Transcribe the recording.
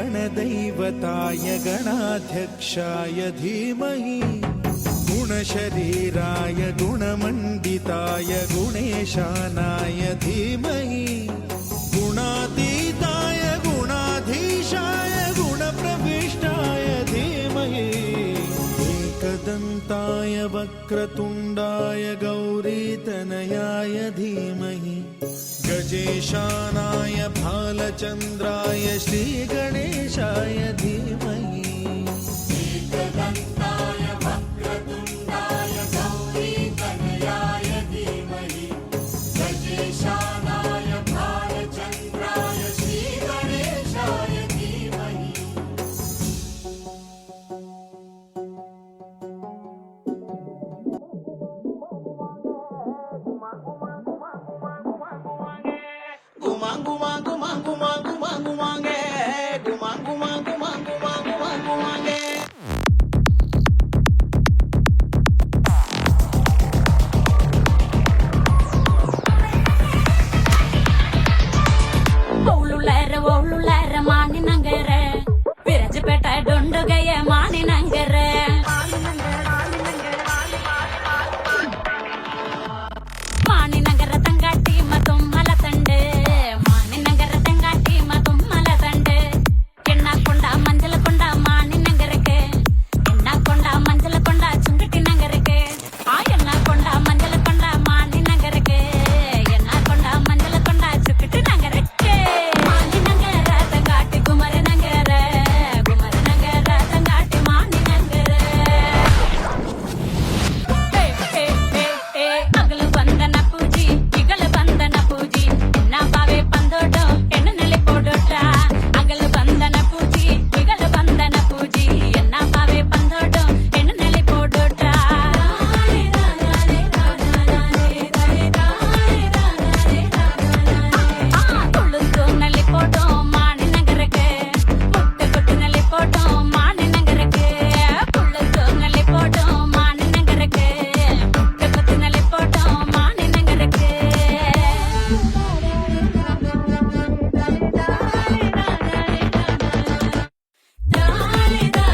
गणदैवताय गणाध्यक्षाय धीमहि गुणशरीराय गुणमण्डिताय गुणेशानाय धीमहि गुणातीताय गुणाधीशाय गुणप्रविष्टाय धीमहि एकदन्ताय वक्रतुण्डाय गौरीतनयाय धीमहि गजेशानाय भालचन्द्राय श्रीगणेशाय धीमहि एकदन्ताय वक्रतुण्डाय गौरीतनयाय धीमहि गजेशानाय भालचन्द्राय श्रीगणेशाय धीमहि ಒಳ್ಳುಳ್ಳಾರ ಮಾನಿನಂಗರ ವಿರಜಪೇಟ ಡೊಂಡುಗಯ್ಯ ಮಾನಿನಂಗರ மானிநகர தங்காட்டி மதும்மல தண்டு மானிநகர தங்காட்டி மதும்மல தண்டு எண்ணா கொண்டா மஞ்சள் கொண்டா மானிநகருக்கு எண்ணா கொண்டா மஞ்சள் கொண்டா சுங்கட்டி நகருக்கு எண்ணா கொண்டா மஞ்சள் கொண்டா மானிநகருக்கு எண்ணா கொண்டா மஞ்சள் கொண்டா சுக்கிட்டு நகருக்கு மானிநகர தங்காட்டி குமர நகர தங்காட்டி மானிநகர அகಲು ಬಂದನ ಪೂಜಿ ಇಗಲು ಬಂದನ ಪೂಜಿ ನಾ ಬಾವೆ ಬಂದೋಡು ಹೆಣ್ಣು ನೆಲೆ ಕೊಡೋಟ ಅಗಲು ಬಂದನ ಪೂಜಿ ಇಗಲು ಬಂದನ ಪೂಜಿ ಎನ್ನ ಬಾವೆ ಬಂದೋಡು ಹೆಣ್ಣು ನೆಲೆ ಕೊಡೋಟ ತುಳುದು ನೆಲೆ ಕೊಡೋ ಮಾಣಿ ನಗರಕ್ಕೆ ಮುಟ್ಟೆ ಕೊಟ್ಟು ನೆಲೆ ಕೊಡೋ ಮಾಣಿ ನಗರಕ್ಕೆ ತುಳುದು ನೆಲೆ ಕೊಡೋ ಮಾಣಿ ನಗರಕ್ಕೆ ಮುಟ್ಟೆ ಕೊಟ್ಟು ನೆಲೆ ಕೊಡೋ ಮಾಣಿ ನಗರಕ್ಕೆ ದಾರಿ ದಾರಿ